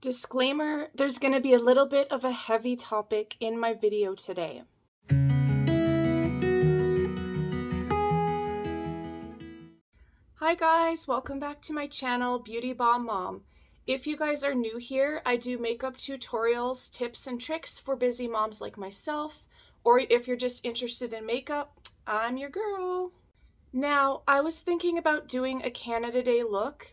Disclaimer, there's going to be a little bit of a heavy topic in my video today. Hi guys, welcome back to my channel, Beauty Bomb Mom. If you guys are new here, I do makeup tutorials, tips, and tricks for busy moms like myself, or if you're just interested in makeup, I'm your girl. Now, I was thinking about doing a Canada Day look,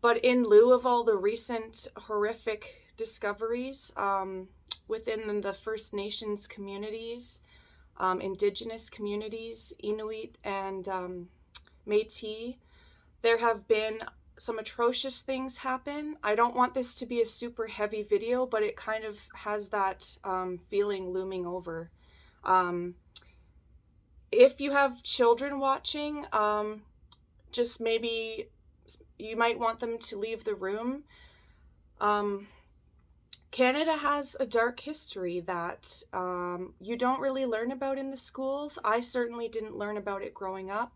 but in lieu of all the recent horrific discoveries within the First Nations communities, Indigenous communities, Inuit and Métis, there have been some atrocious things happen. I don't want this to be a super heavy video, but it kind of has that feeling looming over. If you have children watching, just maybe you might want them to leave the room. Canada has a dark history that you don't really learn about in the schools. I certainly didn't learn about it growing up.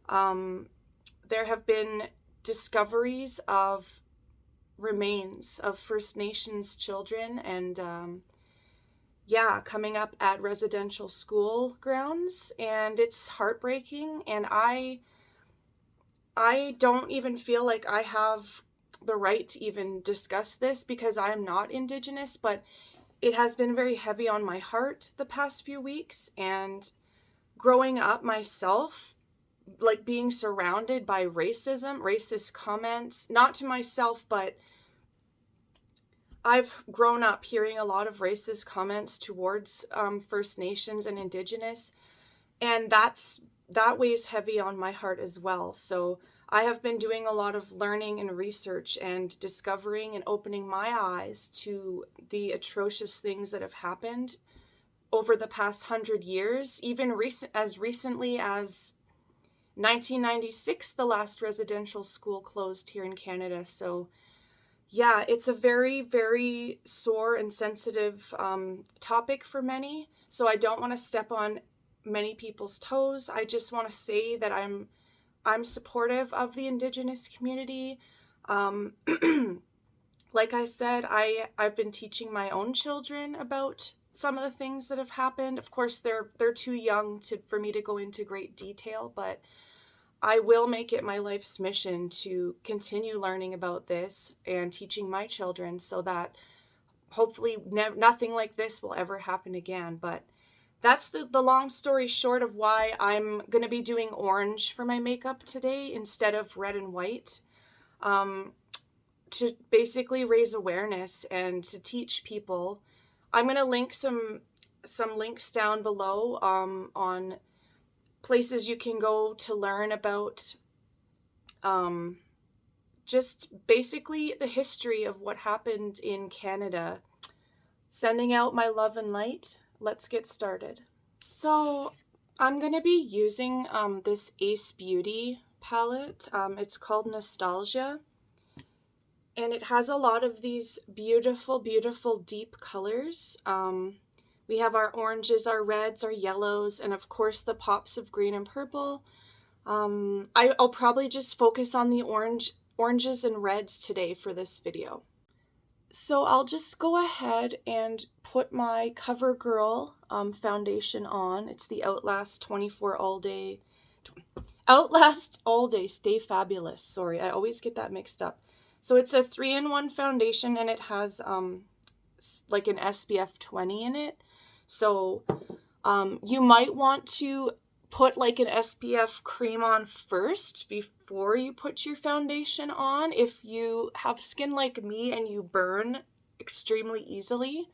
There have been discoveries of remains of First Nations children and coming up at residential school grounds, and it's heartbreaking, and I don't even feel like I have the right to even discuss this because I'm not Indigenous, but it has been very heavy on my heart the past few weeks. And growing up myself, like being surrounded by racism, racist comments, not to myself, but I've grown up hearing a lot of racist comments towards First Nations and Indigenous, and that weighs heavy on my heart as well. So I have been doing a lot of learning and research and discovering and opening my eyes to the atrocious things that have happened over the past 100 years, even as recently as 1996, the last residential school closed here in Canada. So yeah, it's a very, very sore and sensitive topic for many. So I don't want to step on many people's toes. I just want to say that I'm supportive of the Indigenous community. Like I said, I've been teaching my own children about some of the things that have happened. Of course, they're too young for me to go into great detail, but I will make it my life's mission to continue learning about this and teaching my children so that hopefully nothing like this will ever happen again. But that's the long story short of why I'm going to be doing orange for my makeup today instead of red and white, to basically raise awareness and to teach people. I'm going to link some links down below on places you can go to learn about just basically the history of what happened in Canada. Sending out my love and light. Let's get started. So I'm going to be using this Ace Beauty palette. It's called Nostalgia. And it has a lot of these beautiful, beautiful deep colors. We have our oranges, our reds, our yellows, and of course the pops of green and purple. I'll probably just focus on the oranges and reds today for this video. So I'll just go ahead and put my CoverGirl foundation on. It's the Outlast 24 All Day, Outlast All Day Stay Fabulous. Sorry, I always get that mixed up. So it's a 3-in-1 foundation, and it has like an SPF 20 in it. So you might want to put like an SPF cream on first before you put your foundation on if you have skin like me and you burn extremely easily.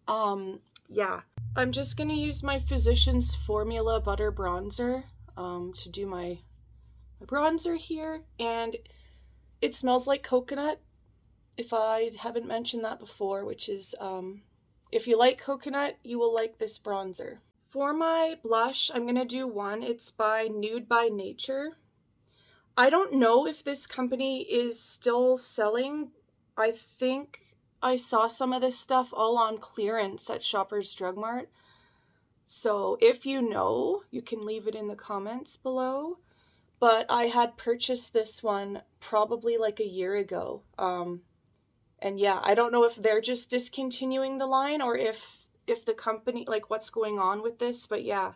Yeah, I'm just gonna use my Physicians Formula Butter Bronzer to do my bronzer here, and it smells like coconut, if I haven't mentioned that before, which is if you like coconut, you will like this bronzer. For my blush, I'm going to do one. It's by Nude by Nature. I don't know if this company is still selling. I think I saw some of this stuff all on clearance at Shoppers Drug Mart. So if you know, you can leave it in the comments below. But I had purchased this one probably like a year ago. And yeah, I don't know if they're just discontinuing the line or if the company, like what's going on with this, but yeah.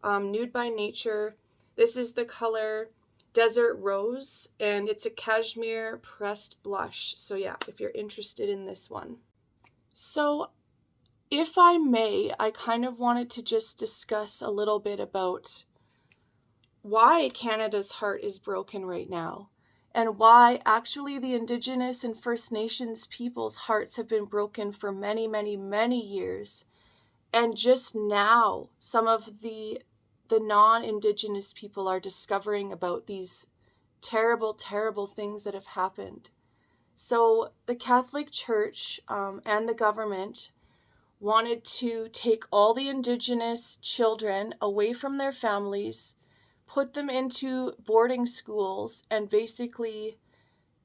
Nude by Nature. This is the color Desert Rose, and it's a cashmere pressed blush. So yeah, if you're interested in this one. So if I may, I kind of wanted to just discuss a little bit about why Canada's heart is broken right now, and why actually the Indigenous and First Nations people's hearts have been broken for many, many, many years. And just now, some of the non-Indigenous people are discovering about these terrible, terrible things that have happened. So the Catholic Church and the government wanted to take all the Indigenous children away from their families, put them into boarding schools, and basically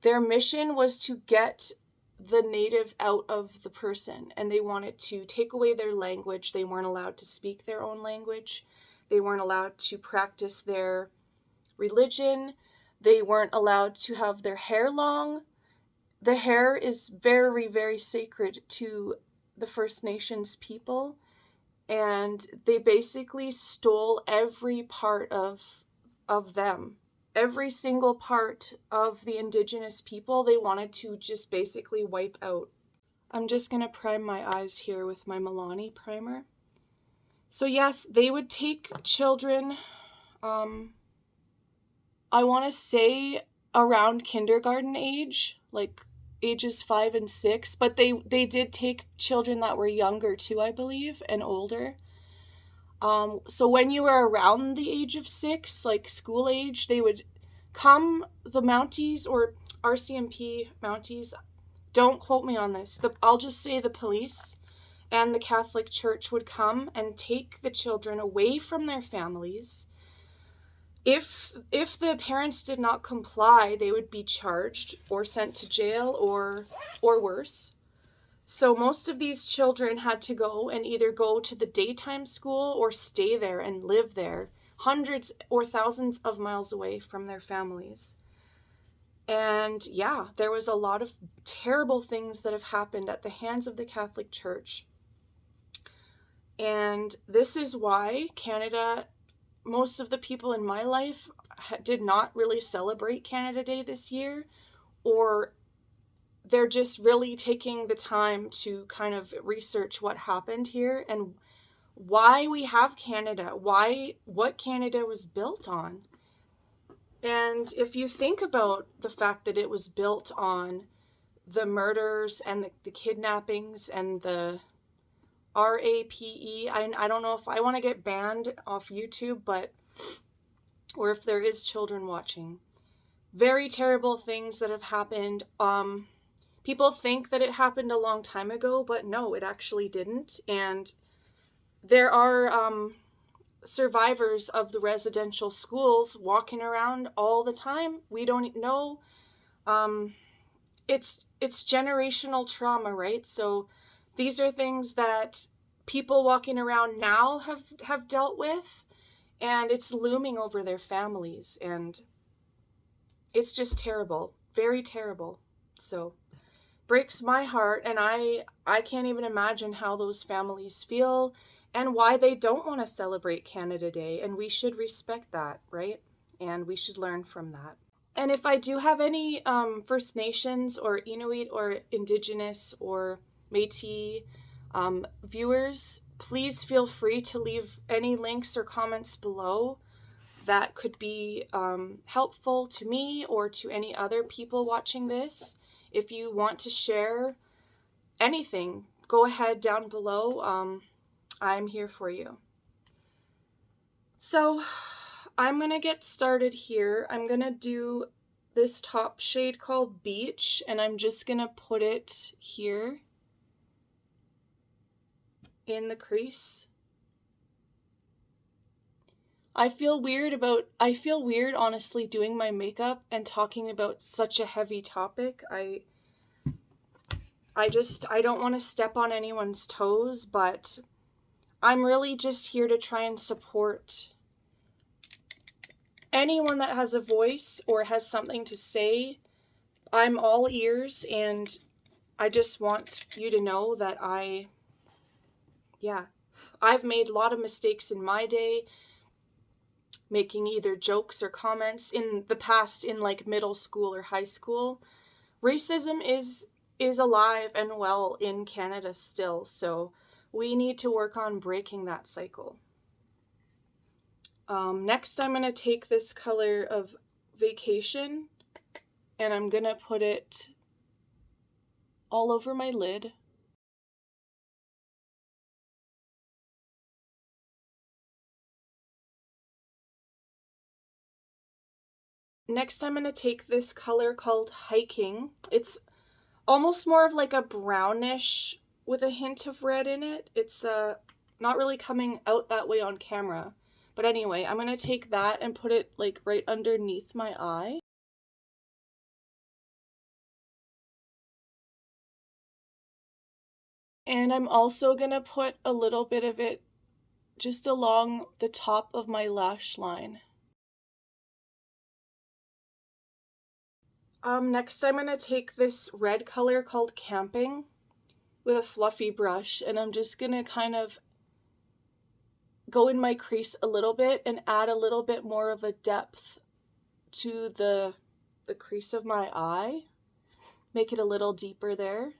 their mission was to get the native out of the person, and they wanted to take away their language. They weren't allowed to speak their own language. They weren't allowed to practice their religion. They weren't allowed to have their hair long. The hair is very, very sacred to the First Nations people, and they basically stole every part of them. Every single part of the Indigenous people, they wanted to just basically wipe out. I'm just going to prime my eyes here with my Milani primer. So yes, they would take children, I want to say around kindergarten age, like ages 5 and 6, but they did take children that were younger too, I believe, and older. So when you were around the age of 6, like school age, they would come, the Mounties or RCMP Mounties, don't quote me on this, I'll just say the police and the Catholic Church would come and take the children away from their families. If the parents did not comply, they would be charged or sent to jail or worse. So most of these children had to go and either go to the daytime school or stay there and live there, hundreds or thousands of miles away from their families. And yeah, there was a lot of terrible things that have happened at the hands of the Catholic Church. And this is why Canada, most of the people in my life did not really celebrate Canada Day this year, or they're just really taking the time to kind of research what happened here and why we have Canada, what Canada was built on. And if you think about the fact that it was built on the murders and the kidnappings and the RAPE, I don't know if I want to get banned off YouTube, or if there is children watching. Very terrible things that have happened. People think that it happened a long time ago, but no, it actually didn't. And there are survivors of the residential schools walking around all the time. We don't know. It's generational trauma, right? So these are things that people walking around now have dealt with, and it's looming over their families, and it's just terrible, very terrible. So breaks my heart, and I can't even imagine how those families feel and why they don't want to celebrate Canada Day, and we should respect that, right? And we should learn from that. And if I do have any First Nations or Inuit or Indigenous or Métis viewers, please feel free to leave any links or comments below that could be helpful to me or to any other people watching this. If you want to share anything, go ahead down below. I'm here for you. So I'm going to get started here. I'm going to do this top shade called Beach, and I'm just going to put it here in the crease. I feel weird honestly doing my makeup and talking about such a heavy topic. I don't want to step on anyone's toes, but I'm really just here to try and support anyone that has a voice or has something to say. I'm all ears, and I just want you to know that I've made a lot of mistakes in my day, making either jokes or comments in the past in like middle school or high school. Racism is alive and well in Canada still, so we need to work on breaking that cycle. Next, I'm going to take this color of Vacation and I'm going to put it all over my lid. Next, I'm going to take this color called Hiking. It's almost more of like a brownish with a hint of red in it. It's not really coming out that way on camera. But anyway, I'm going to take that and put it like right underneath my eye. And I'm also going to put a little bit of it just along the top of my lash line. Next I'm going to take this red color called Camping with a fluffy brush, and I'm just going to kind of go in my crease a little bit and add a little bit more of a depth to the crease of my eye. Make it a little deeper there.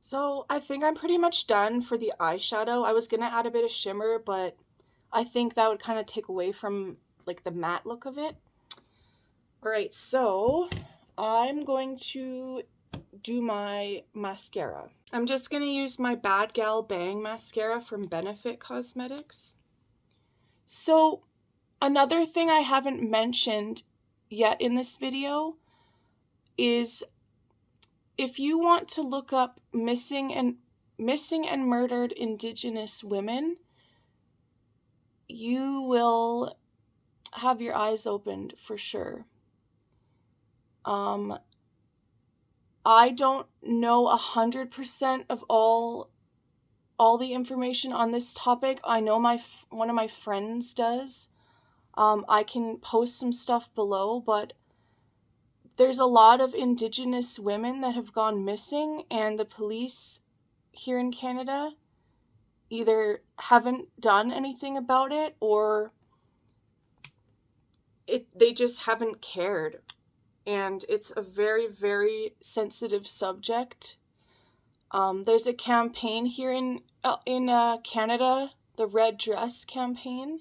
So I think I'm pretty much done for the eyeshadow. I was going to add a bit of shimmer, but I think that would kind of take away from like the matte look of it. All right, so I'm going to do my mascara. I'm just going to use my Bad Gal Bang mascara from Benefit Cosmetics. So another thing I haven't mentioned yet in this video is if you want to look up missing and murdered Indigenous women, you will have your eyes opened for sure. I don't know 100% of all the information on this topic. I know one of my friends does. I can post some stuff below, but there's a lot of Indigenous women that have gone missing, and the police here in Canada either haven't done anything about it or they just haven't cared. And it's a very, very sensitive subject. There's a campaign here in Canada, the Red Dress campaign.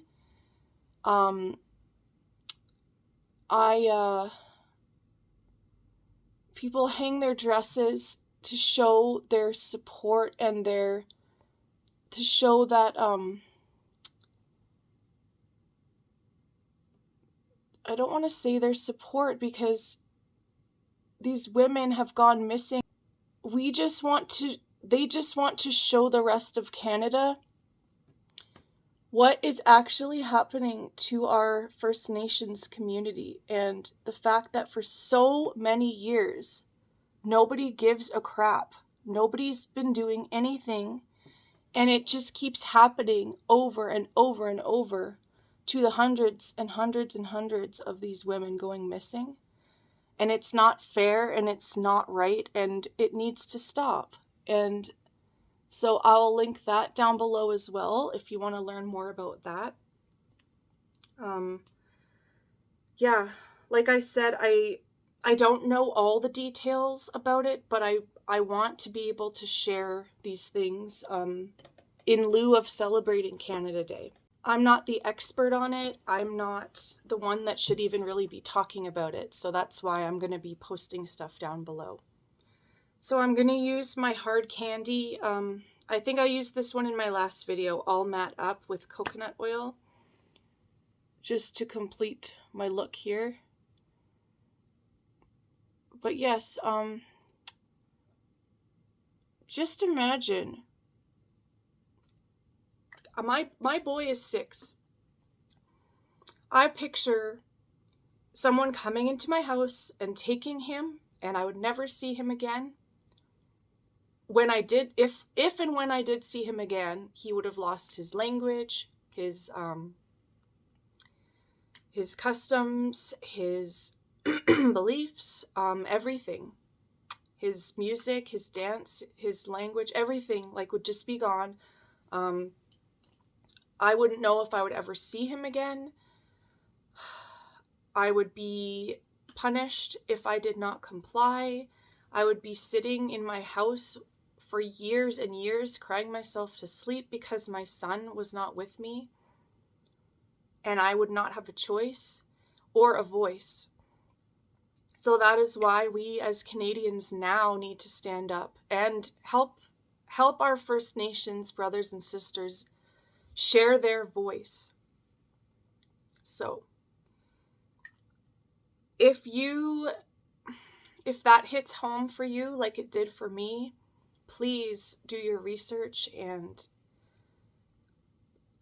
People hang their dresses to show their support and to show that I don't want to say their support because these women have gone missing. They just want to show the rest of Canada what is actually happening to our First Nations community, and the fact that for so many years, nobody gives a crap. Nobody's been doing anything, and it just keeps happening over and over and over to the hundreds and hundreds and hundreds of these women going missing. And it's not fair, and it's not right, and it needs to stop. And so I'll link that down below as well if you want to learn more about that. Yeah, like I said, I don't know all the details about it, but I want to be able to share these things in lieu of celebrating Canada Day. I'm not the expert on it. I'm not the one that should even really be talking about it. So that's why I'm going to be posting stuff down below. So I'm going to use my hard candy. I think I used this one in my last video, All Matte Up with coconut oil, just to complete my look here. But yes, just imagine. My boy is 6. I picture someone coming into my house and taking him, and I would never see him again. When I did, if and when I did see him again, he would have lost his language, his customs, his beliefs, everything. His music, his dance, his language, everything like would just be gone. I wouldn't know if I would ever see him again. I would be punished if I did not comply. I would be sitting in my house for years and years crying myself to sleep because my son was not with me, and I would not have a choice or a voice. So that is why we as Canadians now need to stand up and help our First Nations brothers and sisters share their voice. So if that hits home for you like it did for me, please do your research. And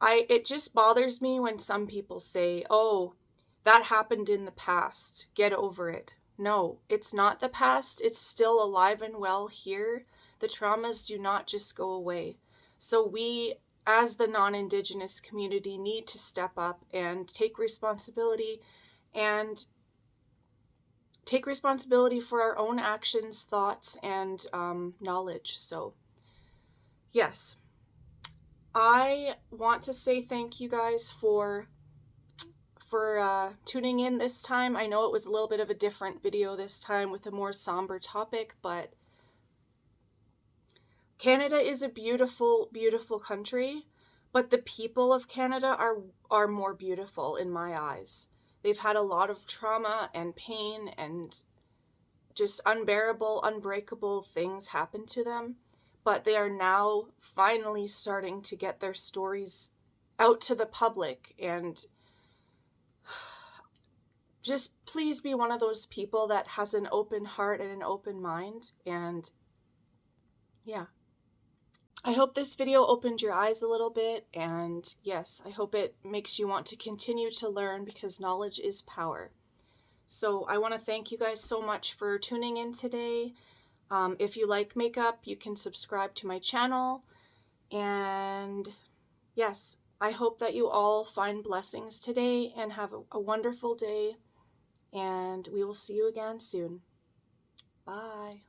it just bothers me when some people say, oh, that happened in the past, get over it. No, it's not the past. It's still alive and well here. The traumas do not just go away. So we, as the non-Indigenous community, need to step up and take responsibility for our own actions, thoughts, and knowledge. So, yes, I want to say thank you guys for tuning in this time. I know it was a little bit of a different video this time with a more somber topic, but Canada is a beautiful, beautiful country, but the people of Canada are more beautiful in my eyes. They've had a lot of trauma and pain and just unbearable, unbreakable things happen to them, but they are now finally starting to get their stories out to the public. And just please be one of those people that has an open heart and an open mind. And yeah, I hope this video opened your eyes a little bit. And yes, I hope it makes you want to continue to learn, because knowledge is power. So I want to thank you guys so much for tuning in today. If you like makeup, you can subscribe to my channel. And yes, I hope that you all find blessings today and have a wonderful day. And we will see you again soon. Bye.